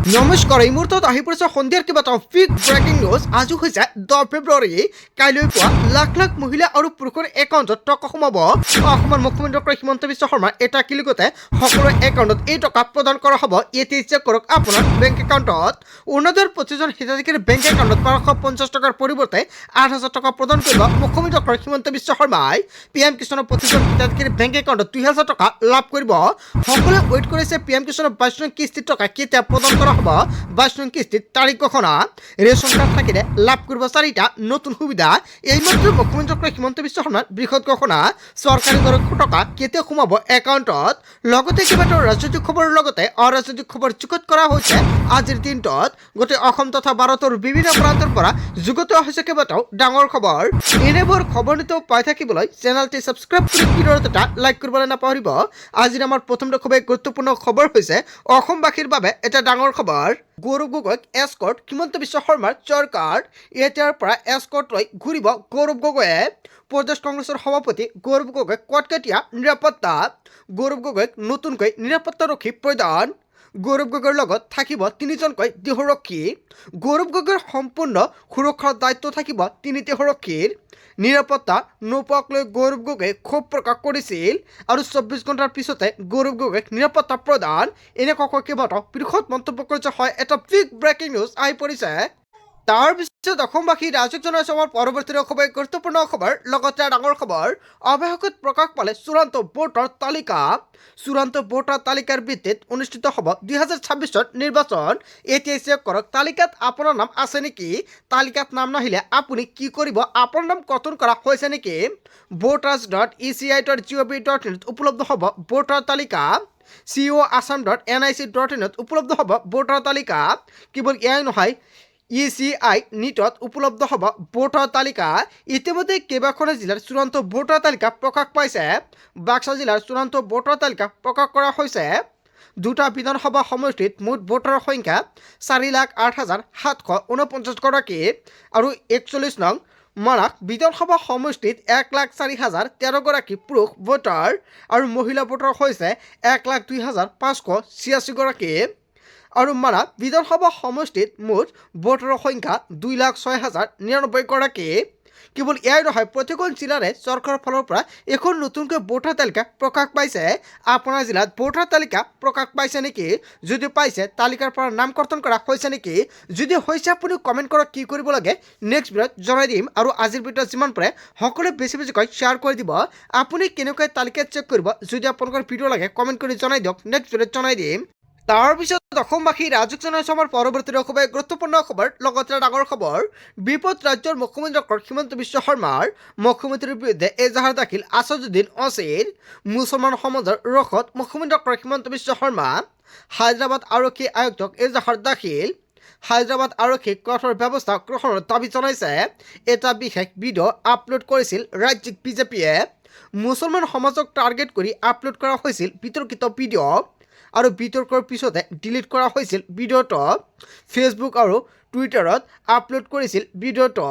নমস্কাৰ, এই মুহূৰ্তত আহি পৰিছে সন্ধিয়াৰ কেইবাটাও বিগ ব্ৰেকিং নিউজ। আজি হৈছে 10 ফেব্ৰুৱাৰী। কাইলৈ পুৱা লাখ লাখ মহিলা আৰু পুৰুষৰ একাউণ্টত টকা সোমাব। অসমৰ মুখ্যমন্ত্ৰী ডক্টৰ হিমন্ত বিশ্ব শৰ্মাৰ এটা ক্লিকতে সকলো একাউণ্টত এই টকা প্ৰদান কৰা হ'ব। এতিয়া চেক কৰক আপোনাৰ বেংক একাউণ্টত। অৰুণোদয়ৰ প্ৰতিজন হিতাধিকাৰীৰ বেংক একাউণ্টত 1250 টকাৰ পৰিৱৰ্তে 8000 টকা প্ৰদান কৰিব মুখ্যমন্ত্ৰী ডক্টৰ হিমন্ত বিশ্ব শৰ্মাই। PM কিষাণৰ প্ৰতিজন হিতাধিকাৰীৰ বেংক একাউণ্টত 2000 টকা লাভ কৰিব। সকলোৱে ৱেইট কৰিছে PM কিষাণৰ 22 নং কিস্তিৰ টকা কেতিয়া প্ৰদান কৰা হ'ব। 22 নং কিস্তিৰ তাৰিখ ঘোষণা। ৰেচন কাৰ্ড থাকিলে লাভ কৰিব 4টা নতুন সুবিধা। এইমাত্ৰ মুখ্যমন্ত্ৰী ডক্টৰ হিমন্ত বিশ্ব শৰ্মাৰ বৃহৎ ঘোষণা। চৰকাৰী দৰৰ টকা কেতিয়া সোমাব একাউণ্টত। লগতে কেইবাটাও ৰাজনৈতিক খবৰৰ লগতে অৰাজনৈতিক খবৰ যুগুত কৰা হৈছে আজিৰ দিনটোত। গোটেই অসম তথা ভাৰতৰ বিভিন্ন প্ৰান্তৰ পৰা যুগুত হৈছে কেইবাটাও ডাঙৰ খবৰ। এনেবোৰ খবৰ নিতৌ পাই থাকিবলৈ চেনেলটি ছাবস্ক্ৰাইব কৰি ভিডিঅ'ত এটা লাইক কৰিবলৈ নাপাহৰিব। আজিৰ আমাৰ প্ৰথমটো খুবেই গুৰুত্বপূৰ্ণ খবৰ হৈছে অসমবাসীৰ বাবে এটা ডাঙৰ খবৰ। গৌৰৱ গগৈক এস্কৰ্ট হিমন্ত বিশ্ব শৰ্মাৰ চৰকাৰ। এতিয়াৰ পৰা এস্কৰ্ট লৈ ঘূৰিব গৌৰৱ গগৈয়ে। প্ৰদেশ কংগ্ৰেছৰ সভাপতি গৌৰৱ গগৈক কটকটীয়া নিৰাপত্তা। গৌৰৱ গগৈক নতুনকৈ নিৰাপত্তাৰক্ষী প্ৰদান। গৌৰৱ গগৈৰ লগত থাকিব 3জনকৈ দেহৰক্ষী। গৌৰৱ গগৈৰ সম্পূৰ্ণ সুৰক্ষাৰ দায়িত্ব থাকিব 3 দেহৰক্ষীৰ। নিৰাপত্তা নোপোৱাক লৈ গৌৰৱ গগৈয়ে ক্ষোভ প্ৰকাশ কৰিছিল আৰু 24 ঘণ্টাৰ পিছতে গৌৰৱ গগৈক নিৰাপত্তা প্ৰদান। এনেকুৱাকৈ কেইবাটাও বৃহৎ মন্তব্য কৰিছে। হয়, এটা বিগ ব্ৰেকিং নিউজ আহি পৰিছে। তাৰ পিছত অসমবাসী ৰাজ্যক জনাইছে আমাৰ পৰৱৰ্তী খুবেই গুৰুত্বপূৰ্ণ খবৰ। লগতে ডাঙৰ খবৰ, অৱশেষত প্ৰকাশ পালে চূড়ান্ত ভোটাৰ তালিকা। চূড়ান্ত ভোটাৰ তালিকাৰ ভিত্তিত অনুষ্ঠিত হ'ব 2026 নিৰ্বাচন। এতিয়া চেক কৰক তালিকাত আপোনাৰ নাম আছে নেকি। তালিকাত নাম নাহিলে আপুনি কি কৰিব। আপোনাৰ নাম কৰ্তন কৰা হৈছে নেকি। voters.eci.gov.in উপলব্ধ হ'ব ভোটাৰ তালিকা। co.assam.nic.in উপলব্ধ হ'ব ভোটাৰ তালিকা। কেৱল এয়াই নহয়, ECI নিটত উপলব্ধ হ'ব ভোটাৰ তালিকা। ইতিমধ্যে কেইবাখনো জিলাৰ চূড়ান্ত ভোটাৰ তালিকা প্ৰকাশ পাইছে। বাক্সা জিলাৰ চূড়ান্ত ভোটাৰ তালিকা প্ৰকাশ কৰা হৈছে। 2টা বিধানসভা সমষ্টিত মুঠ ভোটাৰৰ সংখ্যা 4,08,749 গৰাকী আৰু 41 নং মানাক বিধানসভা সমষ্টিত 1,04,013 গৰাকী পুৰুষ ভোটাৰ আৰু মহিলা ভোটাৰ হৈছে 1,02,586 গৰাকী। আৰু মানাক বিধানসভা সমষ্টিত মুঠ ভোটাৰৰ সংখ্যা 2,06,099 গৰাকী। কেৱল এয়াই নহয়, প্ৰতিখন জিলাৰে চৰকাৰৰ ফালৰ পৰা এখন নতুনকৈ ভোটাৰ তালিকা প্ৰকাশ পাইছে। আপোনাৰ জিলাত ভোটাৰ তালিকা প্ৰকাশ পাইছে নেকি। যদি পাইছে, তালিকাৰ পৰা নাম কৰ্তন কৰা হৈছে নেকি। যদি হৈছে, আপুনি কমেণ্ট কৰক কি কৰিব লাগে। নেক্সট ভিডিঅ'ত জনাই দিম। আৰু আজিৰ ভিডিঅ'ত যিমান পাৰে সকলোৱে বেছি বেছিকৈ শ্বেয়াৰ কৰি দিব। আপুনি কেনেকৈ তালিকা চেক কৰিব, যদি আপোনালোকৰ ভিডিঅ' লাগে কমেণ্ট কৰি জনাই দিয়ক। নেক্সট ভিডিঅ'ত জনাই দিম। তাৰপিছত অসমবাসী ৰাজ্যক জনাইছে আমাৰ পৰৱৰ্তী খুবেই গুৰুত্বপূৰ্ণ খবৰ। লগতে ডাঙৰ খবৰ, বিপদ ৰাজ্যৰ মুখ্যমন্ত্ৰী ডক্টৰ হিমন্ত বিশ্ব শৰ্মাৰ। মুখ্যমন্ত্ৰীৰ বিৰুদ্ধে এজাহাৰ দাখিল আছাদুদ্দিন অছিৰ। মুছলমান সমাজৰ ৰোষত মুখ্যমন্ত্ৰী ডক্টৰ হিমন্ত বিশ্ব শৰ্মা। হায়দৰাবাদ আৰক্ষী আয়ুক্তক এজাহাৰ দাখিল। হায়দৰাবাদ আৰক্ষীক কঠোৰ ব্যৱস্থা গ্ৰহণৰ দাবী জনাইছে। এটা বিশেষ ভিডিঅ' আপলোড কৰিছিল ৰাজ্যিক বিজেপিয়ে। মুছলমান সমাজক টাৰ্গেট কৰি আপলোড কৰা হৈছিল বিতৰ্কিত ভিডিঅ'। আৰু বিতৰ্কৰ পিছতে ডিলিট কৰা হৈছিল ভিডিঅ'টো। ফেচবুক আৰু টুইটাৰত আপলোড কৰিছিল ভিডিঅ'টো।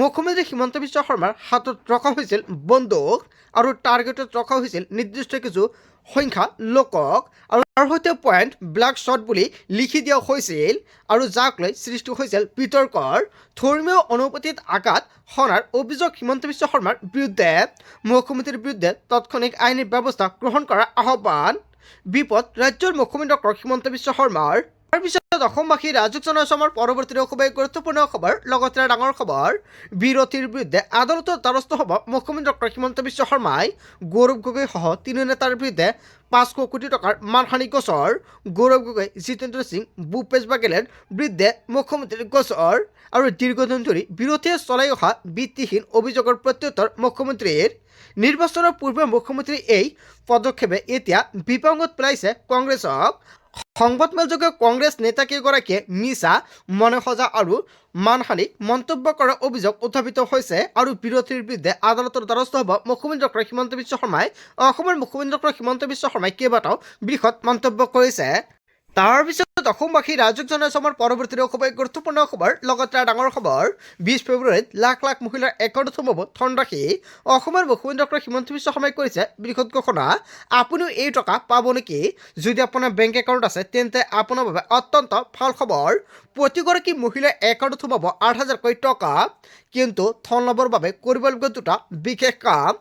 মুখ্যমন্ত্ৰী হিমন্ত বিশ্ব শৰ্মাৰ হাতত ৰখা হৈছিল বন্দুক আৰু টাৰ্গেটত ৰখা হৈছিল নিৰ্দিষ্ট কিছু সংখ্যা লোকক আৰু তাৰ সৈতে পইণ্ট ব্লাক শ্বট বুলি লিখি দিয়া হৈছিল আৰু যাক লৈ সৃষ্টি হৈছিল বিতৰ্কৰ। ধৰ্মীয় অনুভূতিত আঘাত সনাৰ অভিযোগ হিমন্ত বিশ্ব শৰ্মাৰ বিৰুদ্ধে। মুখ্যমন্ত্ৰীৰ বিৰুদ্ধে তাৎক্ষণিক আইনী ব্যৱস্থা গ্ৰহণ কৰাৰ আহ্বান। বিপদ ৰাজ্যৰ মুখ্যমন্ত্ৰী ডক্টৰ হিমন্ত বিশ্ব শৰ্মাৰ। তাৰপিছত অসমবাসী ৰাজ্যক জনাইছে আমাৰ পৰৱৰ্তী খুবেই গুৰুত্বপূৰ্ণ খবৰ। লগতে ডাঙৰ খবৰ, বিৰোধীৰ বিৰুদ্ধে আদালতৰ দ্বাৰস্থ হ'ব মুখ্যমন্ত্ৰী ডক্টৰ হিমন্ত বিশ্ব শৰ্মাই। গৌৰৱ গগৈ সহ 3 নেতাৰ বিৰুদ্ধে 500 কোটি টকাৰ মানহানি গোচৰ। গৌৰৱ গগৈ, জিতেন্দ্ৰ সিং, ভূপেশ বাঘেলৰ বিৰুদ্ধে মুখ্যমন্ত্ৰীৰ গোচৰ আৰু দীৰ্ঘদিন ধৰি বিৰোধীয়ে চলাই অহা ভিত্তিহীন অভিযোগৰ প্ৰত্যুত্তৰ মুখ্যমন্ত্ৰীৰ। নিৰ্বাচনৰ পূৰ্বে মুখ্যমন্ত্ৰীৰ এই পদক্ষেপে এতিয়া বিপাঙত পেলাইছে কংগ্ৰেছক। সংবাদমেলযোগে কংগ্ৰেছ নেতাকেইগৰাকীয়ে মিছা, মনেসজা আৰু মানহানিক মন্তব্য কৰাৰ অভিযোগ উত্থাপিত হৈছে আৰু বিৰোধীৰ বিৰুদ্ধে আদালতৰ দ্বাৰস্থ হ'ব মুখ্যমন্ত্ৰী ডক্টৰ হিমন্ত বিশ্ব শৰ্মাই। অসমৰ মুখ্যমন্ত্ৰী ডক্টৰ হিমন্ত বিশ্ব শৰ্মাই কেইবাটাও বৃহৎ মন্তব্য কৰিছে। তাৰপিছত অসমবাসী ৰাইজক জনাইছোঁ আমাৰ পৰৱৰ্তী খুবেই গুৰুত্বপূৰ্ণ খবৰ লগতে ডাঙৰ খবৰ 20 ফেব্ৰুৱাৰীত লাখ লাখ মহিলাৰ একাউণ্টত সোমাব ধনৰাশি অসমৰ মুখ্যমন্ত্ৰী ডক্টৰ হিমন্ত বিশ্ব শৰ্মাই কৰিছে বৃহৎ ঘোষণা আপুনিও এই টকা পাব নেকি যদি আপোনাৰ বেংক একাউণ্ট আছে তেন্তে আপোনাৰ বাবে অত্যন্ত ভাল খবৰ প্ৰতিগৰাকী মহিলাৰ একাউণ্টত সোমাব 8,000 টকা কিন্তু ধন লাভৰ বাবে কৰিবলগীয়া দুটা বিশেষ কাম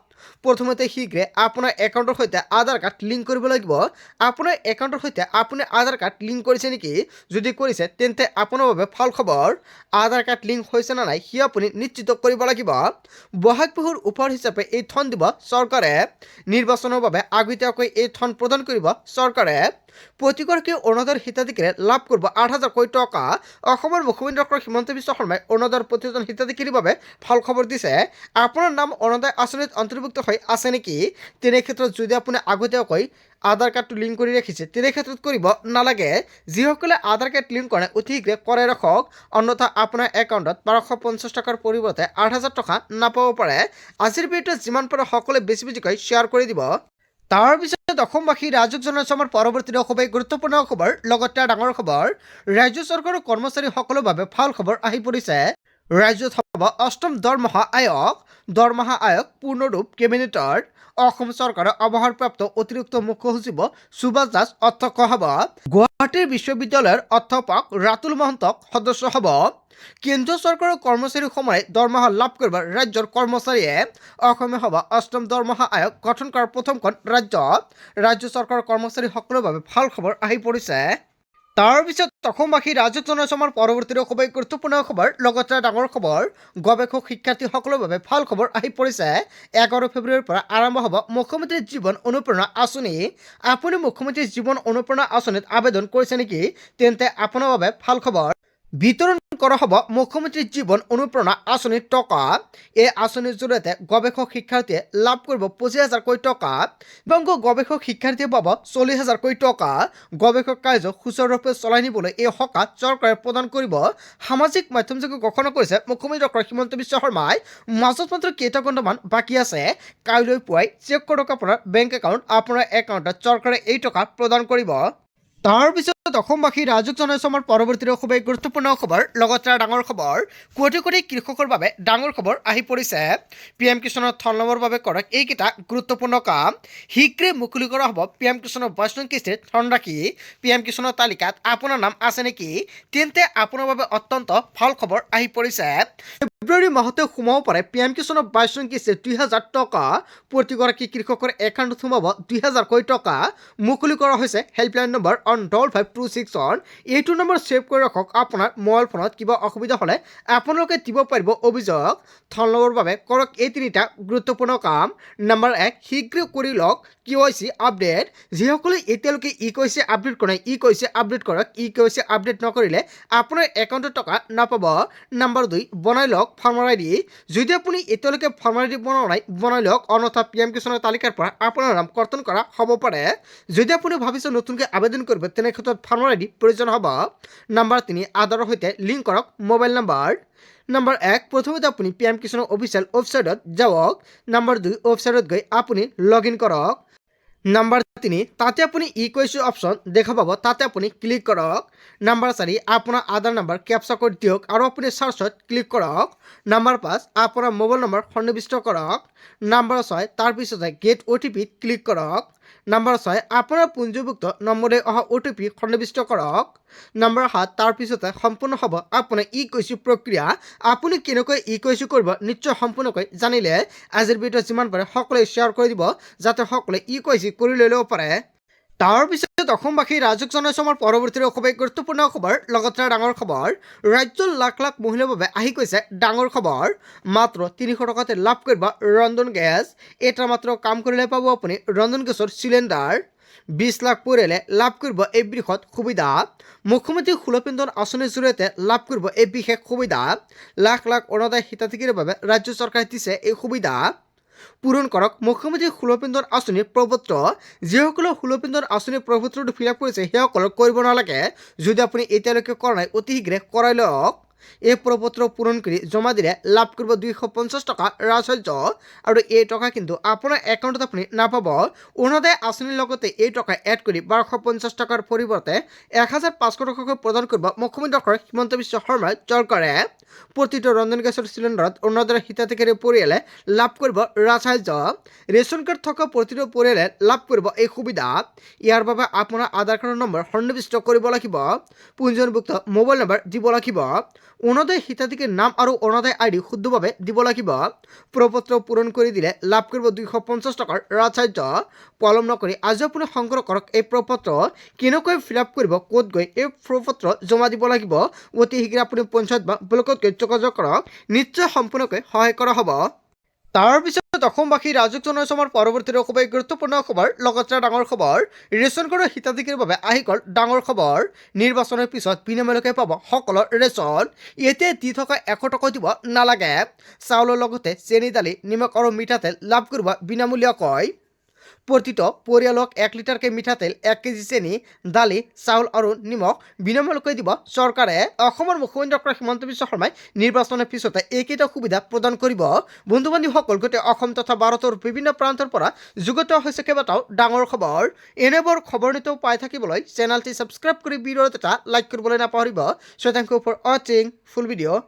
প্ৰথমতে শীঘ্ৰে আপোনাৰ একাউণ্টৰ সৈতে আধাৰ কাৰ্ড লিংক কৰিব লাগিব আপোনাৰ একাউণ্টৰ সৈতে আপুনি আধাৰ কাৰ্ড লিংক কৰিছে নেকি যদি কৰিছে তেন্তে আপোনাৰ বাবে ভাল খবৰ আধাৰ কাৰ্ড লিংক হৈছে নে নাই সি আপুনি নিশ্চিত কৰিব লাগিব বহাগ বিহুৰ উপহাৰ হিচাপে এই ধন দিব চৰকাৰে নিৰ্বাচনৰ বাবে আগতীয়াকৈ এই ধন প্ৰদান কৰিব চৰকাৰে প্ৰতিগৰাকী অৰুণোদয়ৰ হিতাধিকাৰীয়ে লাভ কৰিব 8,000 টকা অসমৰ মুখ্যমন্ত্ৰী ডক্টৰ হিমন্ত বিশ্ব শৰ্মাই অৰুণোদয়ৰ প্ৰতিজন হিতাধিকাৰীৰ বাবে ভাল খবৰ দিছে আপোনাৰ নাম অৰুণোদয় আঁচনিত অন্তৰ্ভুক্ত হৈ আছে নেকি তেনে ক্ষেত্ৰত যদি আপুনি আগতীয়াকৈ আধাৰ কাৰ্ডটো লিংক কৰি ৰাখিছে তেনে ক্ষেত্ৰত কৰিব নালাগে যিসকলে আধাৰ কাৰ্ড লিংক কৰে অতি শীঘ্ৰে কৰাই ৰাখক অন্যথা আপোনাৰ একাউণ্টত 1250 টকাৰ পৰিৱৰ্তে 8,000 টকা নাপাব পাৰে আজিৰ ভিডিঅ'টো যিমান পাৰে সকলোৱে বেছি বেছিকৈ শ্বেয়াৰ কৰি দিব তাৰপিছত অসমবাসী ৰাইজক জনাইছোঁ আমাৰ পৰৱৰ্তী খুবেই গুৰুত্বপূৰ্ণ খবৰ লগতে ডাঙৰ খবৰ ৰাজ্য চৰকাৰৰ কৰ্মচাৰীসকলৰ বাবে ভাল খবৰ আহি পৰিছে ৰাজ্যত হ'ব অষ্টম দৰমহা আয়োগ পূৰ্ণৰূপ কেবিনেটৰ অসম চৰকাৰৰ অৱসৰপ্ৰাপ্ত অতিৰিক্ত মুখ্য সচিব সুভাষ দাস অধ্যক্ষ হ'ব গুৱাহাটীৰ বিশ্ববিদ্যালয়ৰ অধ্যাপক ৰাতুল মহন্তক সদস্য হ'ব কেন্দ্ৰীয় চৰকাৰৰ কৰ্মচাৰীসমূহে দৰমহা লাভ কৰিব ৰাজ্যৰ কৰ্মচাৰীয়ে অসমে হ'ব অষ্টম দৰমহা আয়োগ গঠন কৰাৰ প্ৰথমখন ৰাজ্য চৰকাৰৰ কৰ্মচাৰীসকলৰ বাবে ভাল খবৰ আহি পৰিছে তাৰপিছত অসমবাসী ৰাইজক জনাইছোঁ আমাৰ পৰৱৰ্তী খুবেই গুৰুত্বপূৰ্ণ খবৰ লগতে ডাঙৰ খবৰ গৱেষক শিক্ষাৰ্থীসকলৰ বাবে ভাল খবৰ আহি পৰিছে 11 ফেব্ৰুৱাৰীৰ পৰা আৰম্ভ হ'ব মুখ্যমন্ত্ৰী জীৱন অনুপ্ৰেৰণা আঁচনি আপুনি মুখ্যমন্ত্ৰী জীৱন অনুপ্ৰেৰণা আঁচনিত আবেদন কৰিছে নেকি তেন্তে আপোনাৰ বাবে ভাল খবৰ বিতৰণ কৰা হ'ব মুখ্যমন্ত্ৰী জীৱন অনুপ্ৰেৰণা আঁচনিৰ টকা এই আঁচনিৰ জৰিয়তে গৱেষক শিক্ষাৰ্থীয়ে লাভ কৰিব 25,000 টকা এবং গৱেষক শিক্ষাৰ্থীয়ে পাব 40,000 টকা গৱেষক কাৰ্য সুচাৰুৰূপে চলাই নিবলৈ এই সকাহ চৰকাৰে প্ৰদান কৰিব সামাজিক মাধ্যমযোগে ঘোষণা কৰিছে মুখ্যমন্ত্ৰী ডক্টৰ হিমন্ত বিশ্ব শৰ্মাই মাজত মাত্ৰ কেইটা ঘণ্টামান বাকী আছে কাইলৈ পুৱাই চেক কৰক আপোনাৰ বেংক একাউণ্ট আপোনাৰ একাউণ্টত চৰকাৰে এই টকা প্ৰদান কৰিব তাৰপিছত অসমবাসী ৰাইজক জনাইছোঁ আমাৰ পৰৱৰ্তী খুবেই গুৰুত্বপূৰ্ণ খবৰ লগতে ডাঙৰ খবৰ কোটি কোটি কৃষকৰ বাবে ডাঙৰ খবৰ আহি পৰিছে PM কিষাণৰ ধন লাভৰ বাবে কৰক এইকেইটা গুৰুত্বপূৰ্ণ কাম শীঘ্ৰে মুকলি কৰা হ'ব PM কিষাণৰ 22 নং কিস্তিৰ ধনৰাশি PM কিষাণৰ তালিকাত আপোনাৰ নাম আছে নেকি তেন্তে আপোনাৰ বাবে অত্যন্ত ভাল খবৰ আহি পৰিছে ফেব্ৰুৱাৰী মাহতে সোমাব পাৰে PM কিষাণৰ 22 নং কিস্তিৰ 2,000 টকা প্ৰতিগৰাকী কৃষকৰ একাউণ্টত সোমাব 2,000 টকা মুকলি কৰা হৈছে হেল্পলাইন নম্বৰ অন 5526 এইটো নম্বৰ ছেভ কৰি ৰাখক আপোনাৰ মোবাইল ফোনত কিবা অসুবিধা হ'লে আপোনালোকে দিব পাৰিব অভিযোগ ধন লাভৰ বাবে কৰক এই তিনিটা গুৰুত্বপূৰ্ণ কাম নম্বৰ 1 শীঘ্ৰে কৰি লওক KYC আপডেট যিসকলে এতিয়ালৈকে KYC আপডেট কৰা নাই KYC আপডেট কৰক KYC আপডেট নকৰিলে আপোনাৰ একাউণ্টত টকা নাপাব নম্বৰ 2 বনাই লওক ফাৰ্মাৰ ID যদি আপুনি এতিয়ালৈকে ফাৰ্মাৰ ID বনাই লওক অন্যথা PM কিষাণৰ তালিকাৰ পৰা আপোনাৰ নাম কৰ্তন কৰা হ'ব পাৰে যদি আপুনি ভাবিছে নতুনকৈ আবেদন কৰিব তেনে ক্ষেত্ৰত ফাৰ্মাৰ ID প্ৰয়োজন হ'ব নম্বৰ 3 আধাৰৰ সৈতে লিংক কৰক মোবাইল নম্বৰ নম্বৰ 1 প্ৰথমতে আপুনি PM কিষাণৰ অফিচিয়েল ৱেবছাইটত যাওক নম্বৰ 2 ৱেবছাইটত গৈ আপুনি লগইন কৰক নম্বৰ 3 তাতে আপুনি KYC অপশ্যন দেখা পাব তাতে আপুনি ক্লিক কৰক নম্বৰ 4 আপোনাৰ আধাৰ নম্বৰ কেপচা কৰি দিয়ক আৰু আপুনি সাৰ্চত ক্লিক কৰক নম্বৰ 5 আপোনাৰ মোবাইল নম্বৰ সন্নিৱিষ্ট কৰক নম্বৰ 6 তাৰপিছতে গেট OTP ক্লিক কৰক নম্বৰ 6 আপোনাৰ পঞ্জীভুক্ত নম্বৰে অহা OTP সন্নিৱিষ্ট কৰক নম্বৰ 7 তাৰপিছতে সম্পূৰ্ণ হ'ব আপোনাৰ KYC প্ৰক্ৰিয়া আপুনি কেনেকৈ KYC কৰিব নিশ্চয় সম্পূৰ্ণকৈ জানিলে আজিৰ ভিডিঅ' যিমান পাৰে সকলোৱে শ্বেয়াৰ কৰি দিব যাতে সকলোৱে KYC কৰি লৈ ল'ব পাৰে তাৰপিছত অসমবাসী ৰাইজক জনাইছোঁ আমাৰ পৰৱৰ্তী খুবেই গুৰুত্বপূৰ্ণ খবৰ লগতে ডাঙৰ খবৰ ৰাজ্যৰ লাখ লাখ মহিলাৰ বাবে আহি গৈছে ডাঙৰ খবৰ মাত্ৰ 300 টকাতে লাভ কৰিব ৰন্ধন গেছ এটা মাত্ৰ কাম কৰিলে পাব আপুনি ৰন্ধন গেছৰ চিলিণ্ডাৰ 20 লাখ পৰিয়ালে লাভ কৰিব এই বৃহৎ সুবিধা মুখ্যমন্ত্ৰী সুলভ ইন্ধন আঁচনিৰ জৰিয়তে লাভ কৰিব এই বিশেষ সুবিধা লাখ লাখ অৰুণোদয় হিতাধিকাৰীৰ বাবে ৰাজ্য চৰকাৰে দিছে এই সুবিধা পূৰণ কৰক মুখ্যমন্ত্ৰী সুলভ ইন্ধন আঁচনিৰ প্ৰপত্ৰ যিসকলে সুলভ ইন্ধন আঁচনিৰ প্ৰপত্ৰটো ফিল আপ কৰিছে সেইসকলক কৰিব নালাগে যদি আপুনি এতিয়ালৈকে কৰা নাই অতি শীঘ্ৰে কৰাই লওক এই প্ৰপত্ৰ পূৰণ কৰি জমা দিলে লাভ কৰিব 250 টকা ৰাজসাহায্য আৰু এই টকা কিন্তু আপোনাৰ একাউণ্টত আপুনি নাপাব। অৰুণোদয় আঁচনিৰ লগতে এই টকা এড কৰি 1250 টকাৰ পৰিৱৰ্তে 1500 টকাকৈ প্ৰদান কৰিব মুখ্যমন্ত্ৰী ডক্টৰ হিমন্ত বিশ্ব শৰ্মাৰ চৰকাৰে। প্ৰতিটো ৰন্ধন গেছৰ চিলিণ্ডাৰত অৰুণোদয়ৰ হিতাধিকাৰী পৰিয়ালে লাভ কৰিব ৰাজসাহায্য। ৰেচন কাৰ্ড থকা প্ৰতিটো পৰিয়ালে লাভ কৰিব এই সুবিধা। ইয়াৰ বাবে আপোনাৰ আধাৰ কাৰ্ডৰ নম্বৰ সন্নিৱিষ্ট কৰিব লাগিব, পঞ্জীয়নভুক্ত মোবাইল নম্বৰ দিব লাগিব, অৰুণোদয় হিতাধিকাৰীৰ নাম আৰু অৰুণোদয় আইডি শুদ্ধভাৱে দিব লাগিব। প্ৰপত্ৰ পূৰণ কৰি দিলে লাভ কৰিব 250 টকাৰ ৰাজসাহায্য। পলম নকৰি আজি আপুনি সংগ্ৰহ কৰক এই প্ৰপত্ৰ। কেনেকৈ ফিল আপ কৰিব, ক'ত গৈ এই প্ৰপত্ৰ জমা দিব লাগিব, অতি শীঘ্ৰে আপুনি পঞ্চায়ত বা ব্লকত গৈ যোগাযোগ কৰক, নিশ্চয় সম্পূৰ্ণকৈ সহায় কৰা হ'ব। তাৰ পিছত অসমবাসী ৰাজুক জনাইছোঁ আমাৰ পৰৱৰ্তী খুবেই গুৰুত্বপূৰ্ণ খবৰ, লগতে ডাঙৰ খবৰ। ৰেচন কাৰ্ডৰ হিতাধিকাৰীৰ বাবে আহি গ'ল ডাঙৰ খবৰ। নিৰ্বাচনৰ পিছত বিনামূলীয়াকৈ পাব সকলো ৰেচন। এতিয়া দি থকা 100 টকা দিব নালাগে। চাউলৰ লগতে চেনি, দালি, নিমখ আৰু মিঠাতেল লাভ কৰিব বিনামূলীয়াকৈ। প্ৰতিটো পৰিয়ালক 1 লিটাৰকৈ মিঠাতেল, 1 কেজি চেনি, দালি, চাউল আৰু নিমখ বিনামূলীয়াকৈ দিব চৰকাৰে। অসমৰ মুখ্যমন্ত্ৰী ডক্টৰ হিমন্ত বিশ্ব শৰ্মাই নিৰ্বাচনৰ পিছতে এইকেইটা সুবিধা প্ৰদান কৰিব। বন্ধু বান্ধৱীসকল, গোটেই অসম তথা ভাৰতৰ বিভিন্ন প্ৰান্তৰ পৰা যুগুত হৈছে কেইবাটাও ডাঙৰ খবৰ। এনেবোৰ খবৰ নিতৌ পাই থাকিবলৈ চেনেলটি ছাবস্ক্ৰাইব কৰি ভিডিঅ'ত এটা লাইক কৰিবলৈ নাপাহৰিব। So thank you for watching full video.